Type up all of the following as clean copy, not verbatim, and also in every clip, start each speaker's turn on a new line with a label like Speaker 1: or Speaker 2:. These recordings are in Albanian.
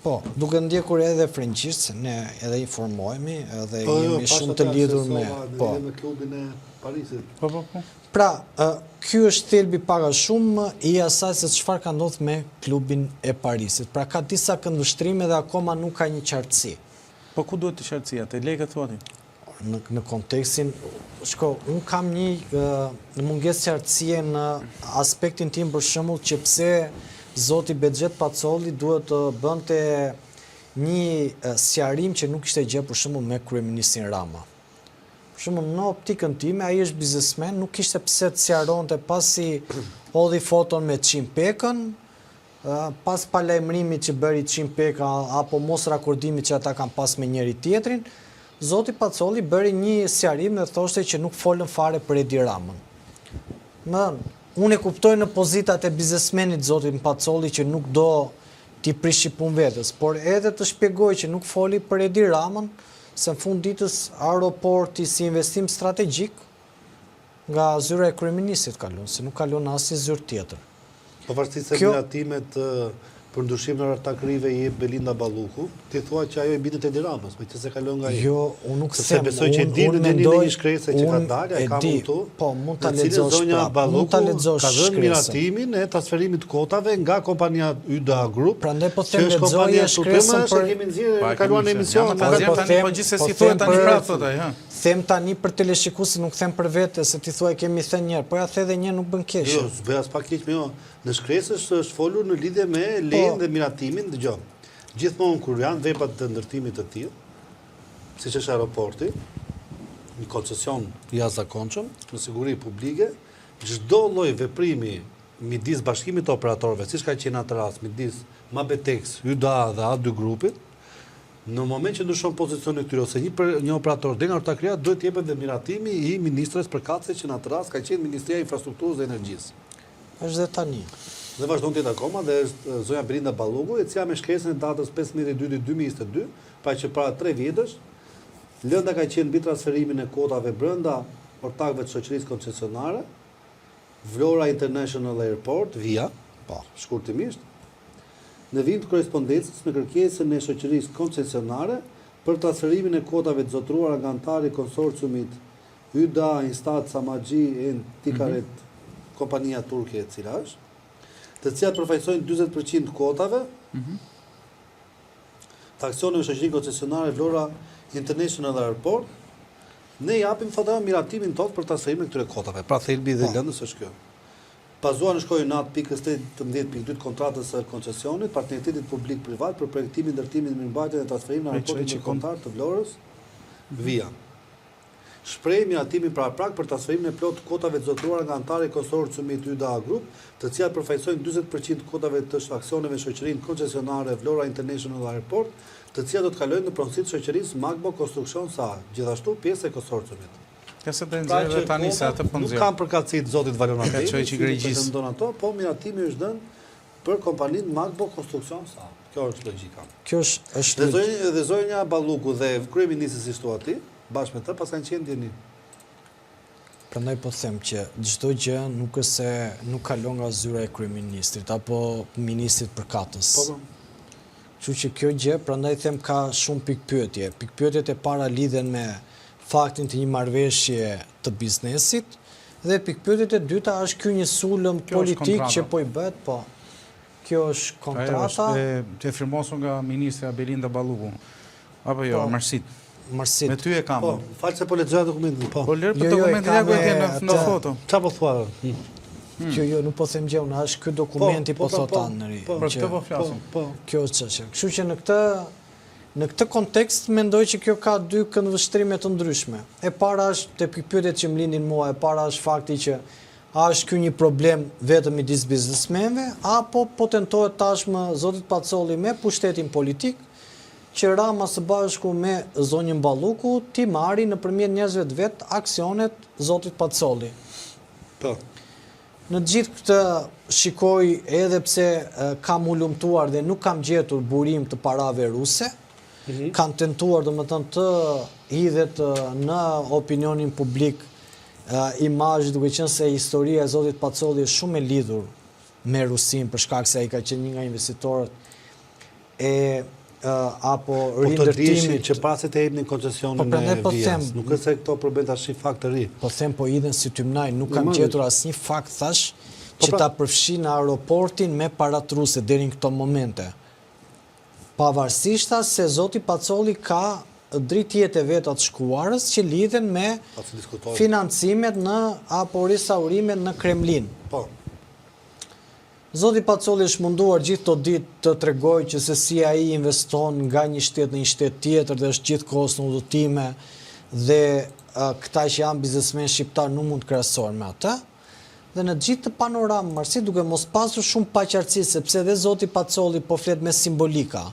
Speaker 1: Po, duke ndjekur edhe frëngjisht, ne edhe informohemi, edhe jemi shumë të lidhur me...
Speaker 2: me klubin e Parisit.
Speaker 3: Po.
Speaker 1: Pra, ky është thelbi para shumë i asaj se çfarë ka ndodhur me klubin e Parisit. Pra ka disa këndvështrime dhe akoma nuk ka një qartësi.
Speaker 3: Po ku duhet të qartësia? Te lekët thuati?
Speaker 1: Në kontekstin, unë kam një mungesë qartësie në aspektin tim për shembull që pse zoti Bexhet Pacolli duhet të bënte një sqarim që nuk ishte gjë për shembull me kryeministin Rama. Për shembull, në optikën time, ai është biznesmen, nuk kishte pse të sqaronte pasi hodhi foton me Çimpekën, pas palajmërimit që bëri Çimpeka apo mos rakordimit që ata kanë pas me njëri tjetrin, zoti Pacolli bëri një sqarim dhe thoshte që nuk folën fare për Edi Ramën. Unë e kuptoj në pozitat e biznesmenit zotin Pacolli që nuk do t'i prishi punë vetës, por edhe të shpjegoj që nuk foli për Edi Ramën, se në fund ditës aeroporti si investim strategjik nga zyra e kryeministit kalon, se nuk kalon asnjë zyrë tjetër.
Speaker 2: Pavarësisht se miratimet për ndryshim në takrive i Belinda Balluku, ti thua që ajo i bindet Edi Ramës, me që se kalon nga i.
Speaker 1: Jo, unë nuk
Speaker 2: se besoj që dinë në një shkresë që ka dalë, e ka mundtu.
Speaker 1: Po, mund ta lexosh prapë. Mund ta lexosh
Speaker 2: ka dhënë miratimin e transferimit kotave nga kompania YDA Group.
Speaker 1: Prandaj po them lexoje shkresën për
Speaker 2: kemi nxjerrë kaluar në emision.
Speaker 3: Po gjithsesi thuhet tani prapë thotë ai, ha.
Speaker 1: Them tani për teleshikuesin, nuk them për vete, se ti thua kemi thënë një herë, po ja the edhe një nuk bën keq.
Speaker 2: Jo, bëj as pak keq me jo. Në shkresë është folur në lidhje me lejen dhe miratimin, dëgjoj. Gjithmonë kur janë vepra të ndërtimit të tillë, siç është aeroporti, një koncesion i jashtëzakonshëm në siguri publike, çdo lloj veprimi midis bashkimit të operatorëve, siç ka qenë atë rast midis Mabetex, YDA dhe A2 grupit, në moment që ndryshon pozicioni këtyre ose një operator dhe nga ortakria duhet të jepet dhe miratimi i ministres përkatëse që në atë rast ka qenë Ministria e Infrastrukturës dhe Energjisë.
Speaker 1: Është dhe tani.
Speaker 2: Dhe vazhdon të jetë akoma dhe është zonja Belinda Balluku, e cila me shkresën e datës 15/2/2022, pa që para 3 vjetësh, lënda ka qenë mbi transferimin e kotave brenda ortakëve të shoqërisë koncesionare, Vlora International Airport, VIA, shkurtimisht, në vim të korrespondencës me kërkesën e shoqërisë koncesionare për transferimin e kotave të zotëruara nga antari konsorciumit YDA Instat Samaxhi and Tikaret, kompania turke e cila është, të cilat përfaqësojnë 40% kotave të aksioneve shoqërisë koncesionare Vlora International Airport, ne japim miratimin tot për transferimin e këtyre kotave. Pra thelbi dhe lëndës është kjo. Bazuar në shkojë në atë pikës 18.2 kontratës së koncesionit, partneritetit publik-privat për projektimin, ndërtimin, mirëmbajtjen dhe transferimin në aeroportin ndërkombëtar të Vlorës, VIA. Shpreh miratimin paraprak për transferimin e plot kotave të zotëruara nga antari konsorciumit YDA Group, të cilat përfaqësojnë 40% kotave të aksioneve shoqërinë koncesionare Vlora International Airport, të cilat do të kalojnë në pronësi të shoqërisë Magbo Construction SA, gjithashtu pjesë e konsorciumit.
Speaker 3: Këse të nxjerrë tani se atë po nxjerr.
Speaker 2: Nuk kam përkatësit zotit Valonati,
Speaker 3: ka çoj Çigrigjis.
Speaker 2: Po miratimi është dhënë për kompaninë Magbo Construction SA. Kjo është logjika.
Speaker 1: Kjo është
Speaker 2: dhe zonja Balluku dhe kryeministri si thua ti, bashkë me të pas kanë qenë djeni.
Speaker 1: Prandaj po them që çdo gjë nuk është se nuk kalon nga zyra e kryeministrit apo ministrit përkatës.
Speaker 2: Po.
Speaker 1: Kështu që kjo gjë, prandaj them ka shumë pikpyetje. Pikpyetjet e para lidhen me faktin të një marrëveshje të biznesit dhe pikpyetjet e dyta është ky një sulm politik që po i bëhet, po. Kjo është kontrata.
Speaker 3: Që firmosur nga ministra Belinda Balluku. Apo jo, Marsit.
Speaker 1: Marsit.
Speaker 3: Me ty e kam.
Speaker 2: Po, falë se po lexoj dokumentin, po.
Speaker 3: Po lërë për dokumentin ja ku e kenë në foto.
Speaker 2: Çfarë po thua?
Speaker 1: Jo, nuk po them gjë, është ky dokumenti po thot Anëri.
Speaker 3: Për këtë po flasim.
Speaker 1: Kjo është çështja. Kështu që në këtë kontekst mendoj që kjo ka dy këndvështrime të ndryshme. E para është te pikpyetjet që më lindin mua, e para është fakti që a është ky një problem vetëm midis biznesmenëve apo po tentohet tashmë zotit Pacolli me pushtetin politik që Rama së bashku me zonjën Balluku ti marri nëpërmjet njerëzve të vet aksionet zotit Pacolli.
Speaker 2: Po.
Speaker 1: Në gjithë këtë shikoj edhe pse kam ulumtuar dhe nuk kam gjetur burim të parave ruse, kanë tentuar domethënë të hidhet në opinionin publik imazh duke qenë se historia e zotit Pacolli është shumë e lidhur me Rusin për shkak se ai ka qenë një nga investitorët e apo
Speaker 2: Po të dishin
Speaker 1: rindërtimit.
Speaker 2: që pasi të jepnin koncesionin e vijës. Nuk është se këto përbën tash fakt të ri.
Speaker 1: Po them po idhen si tymnaj, nuk kam
Speaker 2: Normalisht.
Speaker 1: gjetur asnjë fakt thash
Speaker 2: Po
Speaker 1: që
Speaker 2: pra-
Speaker 1: ta përfshin aeroportin me paratruse deri në këto momente. Pavarësisht se zoti Pacolli ka drejtjet e veta të shkuarës që lidhen me
Speaker 2: Pas diskutojmë.
Speaker 1: financimet apo restaurimet në Kremlin.
Speaker 2: Po.
Speaker 1: Zoti Pacolli është munduar gjithë të ditë të tregoj që se si ai investon nga një shtet në një shtet tjetër dhe është gjithkohës në udhëtime dhe këta që janë biznesmen shqiptar nuk mund të krahasohen me atë. Dhe në gjithë të panoramë marrësi duke mos pasur shumë paqartësi sepse dhe zoti Pacolli po flet me simbolika.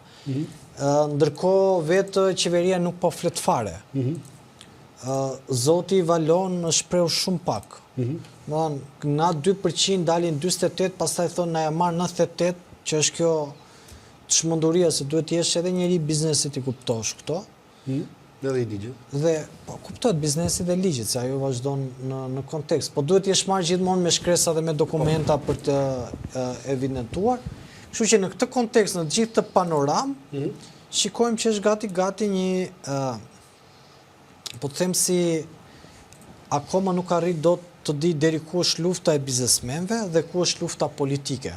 Speaker 1: Ndërkohë vetë qeveria nuk po flet fare. Zoti Valon shpreu shumë pak. Na 2% dalin 48, pastaj thonë na e marr 98, që është kjo çmenduria se duhet të jesh edhe njëri biznesit i kuptosh këto.
Speaker 2: Edhe i ligjet.
Speaker 1: Dhe po kuptohet biznesi dhe ligjit, se ajo vazhdon në kontekst. Po duhet jesh marrë gjithmonë me shkresa dhe me dokumenta për të evidentuar. Kështu që në këtë kontekst, në gjithë të panoramë, shikojmë që është gati një, po të them si akoma nuk arrit do të di deri ku është lufta e biznesmenve dhe ku është lufta politike.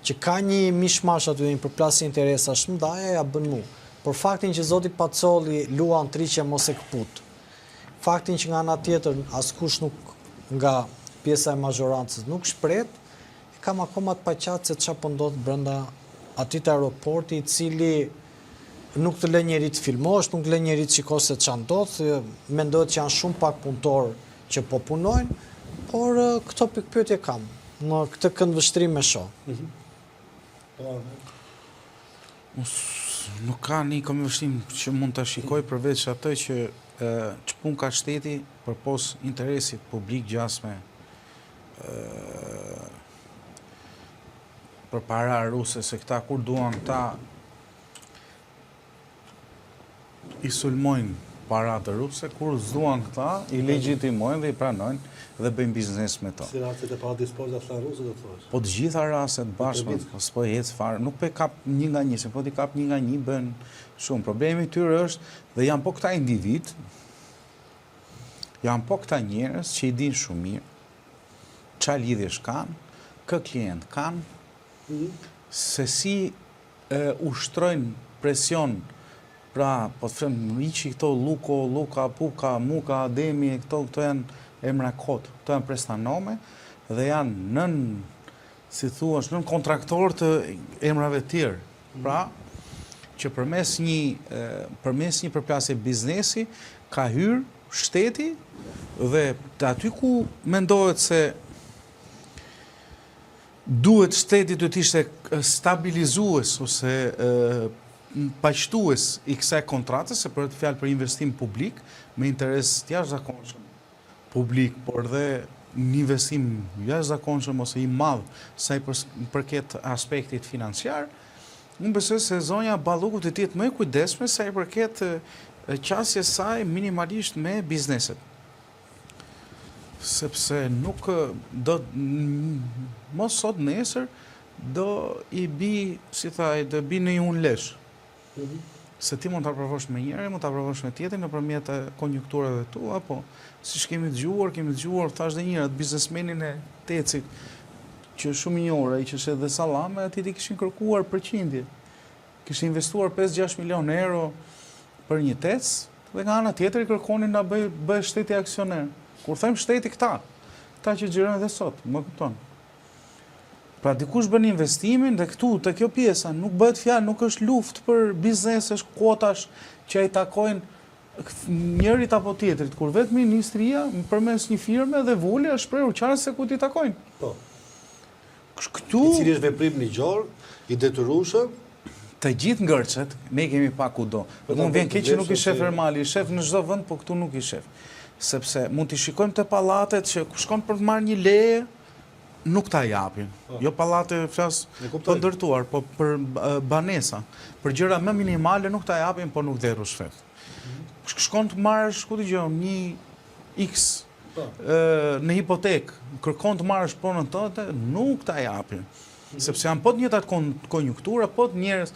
Speaker 1: Që ka një mishmash aty, një përplasje interesash mëdha ja bën mu. Por faktin që zoti Pacolli luan triqe mos e kput. Faktin që nga ana tjetër askush nuk nga pjesa e mazhorancës nuk shpret, kam akoma të paqartë se çfarë po ndodh brenda atit aeroporti, i cili nuk të lë njeri të filmosh, nuk lë njeri të shikosh se çfarë ndodh, mendohet që janë shumë pak punëtorë që po punojnë, por këto pikpyetje kam në këtë këndvështrim me shoh.
Speaker 3: Nuk ka një këndvështrim që mund të shikoj përveç atë që ç'pun ka shteti përpos interesit publik gjasme për para ruse, se këta kur duan këta i sulmojnë parat të ruse, kur zduan këta i legjitimojnë dhe i pranojnë dhe bëjnë biznes me to.
Speaker 2: Si rastet e paradisporta të rusë do të thosh.
Speaker 3: Po të gjitha rastet bashkë, s'po ecë fare, nuk pe kap një nga një, se po t'i kap një nga një bën shumë. Problemi i tyre është dhe janë po këta individ, janë po këta njerëz që i dinë shumë mirë, qa lidhjesh kanë, kë klient kanë, se si ushtrojnë presion. Pra, po të them, iqi këto Luko, Luka, Puka, Muka, Ademi, këto janë emra kot, këto janë prestanome dhe janë si thuash, nën kontraktor të emrave tjerë. Pra, që përmes një përplasje biznesi, ka hyrë shteti dhe të aty ku mendohet se duhet shteti të ishte stabilizues ose paqëtues i kësaj kontrate, se për të fjalë për investim publik, me interes jashtëzakonshëm publik, por dhe një investim jashtëzakonshëm ose i madh sa i përket aspektit financiar, unë besoj se zonja Ballukut të jetë më e kujdesshme sa i përket qasjes saj minimalisht me bizneset. Sepse nuk do mos sot nesër do i bi, si thaj, do bi në një unë lesh. Se ti mund të aprovosh me njëri, mund të aprovosh me tjetrin nëpërmjet konjunkturave tua, apo siç kemi dëgjuar, thash dhe njëra, biznesmenin e Tecit, që shumë i njohur, ai që është edhe Sallame, ati ti kishin kërkuar përqindje. Kishin investuar 5-6 milion euro për një Tec, dhe nga ana tjetër i kërkonin na bëj shteti aksioner. Kur them shteti këta që xhirojnë edhe sot, më kupton. Pra dikush bën investimin dhe këtu te kjo pjesa nuk bëhet fjalë, nuk është luftë për biznesesh, kuotash që ai takojnë njërit apo tjetrit, kur vetë ministria përmes një firme dhe voli është shprehur qartë se ku ti takojnë.
Speaker 2: Po.
Speaker 3: Këtu
Speaker 2: I cili është veprim ligjor, i detyrueshëm,
Speaker 3: të gjithë ngërçet, ne kemi pa kudo. Mund vjen keq që nuk i shef Ermali, i shef në çdo vend, po këtu nuk i shef. Sepse mund t'i shikojmë te pallatet që ku shkon për të marrë një leje, nuk ta japin. Jo pallate flas për ndërtuar, po për banesa, për gjëra më minimale nuk ta japin, po nuk derru shfet. Shkon të marrësh, ku dëgjon, një X në hipotek, kërkon të marrësh punën tënde, nuk ta japin. Sepse janë po të njëjtat konjunktura, po të njerëz